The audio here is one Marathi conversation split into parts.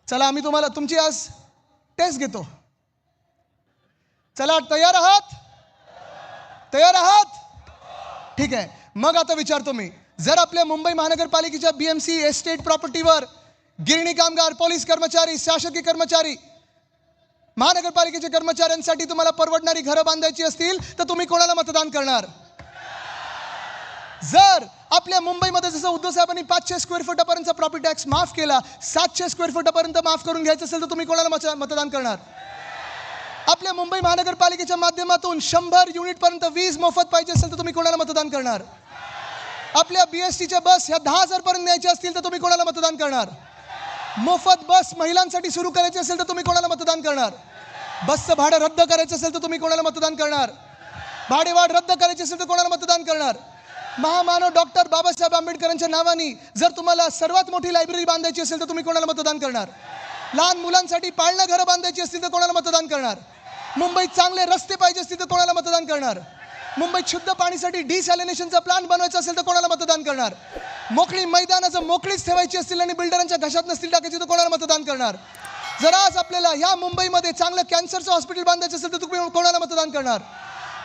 चला आम्ही तुम्हाला तुमची आज टेस्ट घेतो. चला तयार आहात? तयार आहात? ठीक आहे. मग आता विचारतो मी, जर आपल्या मुंबई महानगरपालिकेच्या BMC एस्टेट प्रॉपर्टीवर गिरणी कामगार, पोलीस कर्मचारी, शासकीय कर्मचारी, महानगरपालिकेच्या कर्मचाऱ्यांसाठी तुम्हाला परवडणारी घरं बांधायची असतील तर तुम्ही कोणाला मतदान करणार? जर आपल्या मुंबईमध्ये जसं उद्धव साहेबांनी 500 स्क्वेअर फुटापर्यंतचा प्रॉपर्टी टॅक्स माफ केला, 700 स्क्वेअर फुटापर्यंत माफ करून घ्यायचं असेल तर तुम्ही कोणाला मतदान करणार? आपल्या मुंबई महानगरपालिकेच्या माध्यमातून 100 युनिटपर्यंत वीज मोफत पाहिजे असेल तर तुम्ही कोणाला मतदान करणार? आपल्या BSTच्या बस ह्या 10,000 पर्यंत न्यायच्या असतील तर तुम्ही कोणाला मतदान करणार? मोफत बस महिलांसाठी सुरू करायची असेल तर तुम्ही कोणाला मतदान करणार? बसचं भाडं रद्द करायचं असेल तर तुम्ही कोणाला मतदान करणार? भाडेवाढ रद्द करायची असेल तर कोणाला मतदान करणार? महामानव डॉक्टर बाबासाहेब आंबेडकरांच्या नावाने जर तुम्हाला सर्वात मोठी लायब्ररी बांधायची असेल तर तुम्ही कोणाला मतदान करणार? लहान मुलांसाठी पाळणा घरं बांधायची असतील तर कोणाला मतदान करणार? मुंबईत चांगले रस्ते पाहिजे असतील तर कोणाला मतदान करणार? मुंबईत शुद्ध पाणीसाठी डिसॅलिनेशनचा प्लांट बनवायचा असेल तर कोणाला मतदान करणार? मोकळी मैदानाचं मोकळीच ठेवायची असतील आणि बिल्डरांच्या घशात नसतील टाकायची तर कोणाला मतदान करणार? जर आज आपल्याला या मुंबईमध्ये चांगलं कॅन्सरचं हॉस्पिटल बांधायचं असेल तर तुम्ही कोणाला मतदान करणार?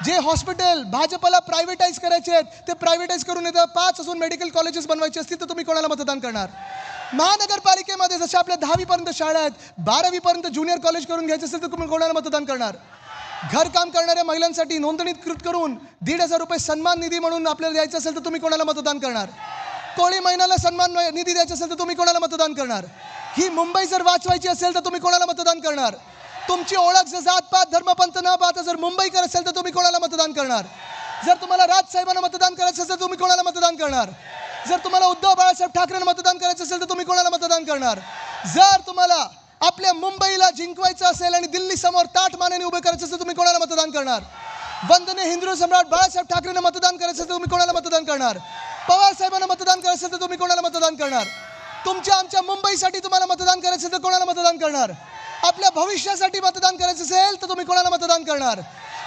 जे हॉस्पिटल भाजपला प्रायव्हेटाईज करायचे आहेत ते प्रायव्हेटाईज करून येतं 5 अजून मेडिकल कॉलेजेस बनवायचे असतील तर तुम्ही कोणाला मतदान करणार? महानगरपालिकेमध्ये जशा आपल्या 10वी पर्यंत शाळा आहेत, 12वी पर्यंत ज्युनियर कॉलेज करून घ्यायचं असेल तर तुम्ही कोणाला मतदान करणार? घरकाम करणाऱ्या महिलांसाठी नोंदणीकृत करून 1,500 रुपये सन्मान निधी म्हणून आपल्याला द्यायचं असेल तर तुम्ही कोणाला मतदान करणार? कोळी महिन्याला सन्मान निधी द्यायचा असेल तर तुम्ही कोणाला मतदान करणार? ही मुंबई जर वाचवायची असेल तर तुम्ही कोणाला मतदान करणार? तुमची ओळख जर जातपात धर्मपंथ न पाहता जर मुंबईकर असेल तर तुम्ही कोणाला मतदान करणार? जर तुम्हाला राजसाहेबांना मतदान करायचं असेल तर तुम्ही कोणाला मतदान करणार? जर तुम्हाला उद्धव बाळासाहेब ठाकरेंना मतदान करायचं असेल तर तुम्ही कोणाला मतदान करणार? जर तुम्हाला आपल्या मुंबईला जिंकवायचं असेल आणि दिल्ली समोर ताठ मानेने उभे करायचं असेल तर तुम्ही कोणाला मतदान करणार? वंदनीय हिंदू सम्राट बाळासाहेब ठाकरेंना मतदान करायचं असेल तर तुम्ही कोणाला मतदान करणार? पवार साहेबांना मतदान करायचं असेल तर तुम्ही कोणाला मतदान करणार? तुमच्या आमच्या मुंबईसाठी तुम्हाला मतदान करायचं असेल तर कोणाला मतदान करणार? आपल्या भविष्यासाठी मतदान करायचं असेल तर तुम्ही कोणाला मतदान करणार?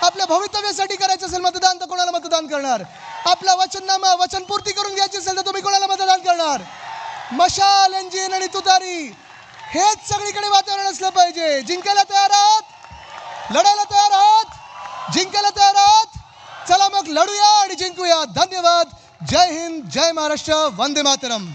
आपल्या भवितव्यासाठी करायचं असेल मतदान तर कोणाला मतदान करणार? आपला वचननामा वचनपूर्ती करून घ्यायची असेल तर तुम्ही कोणाला मतदान करणार? मशाल, इंजिन आणि तुतारी हेच सगळीकडे वातावरण असलं पाहिजे. जिंकायला तयार आहात? लढायला तयार आहात? जिंकायला तयार आहात? चला मग लढूया आणि जिंकूया. धन्यवाद. जय हिंद, जय महाराष्ट्र, वंदे मातरम.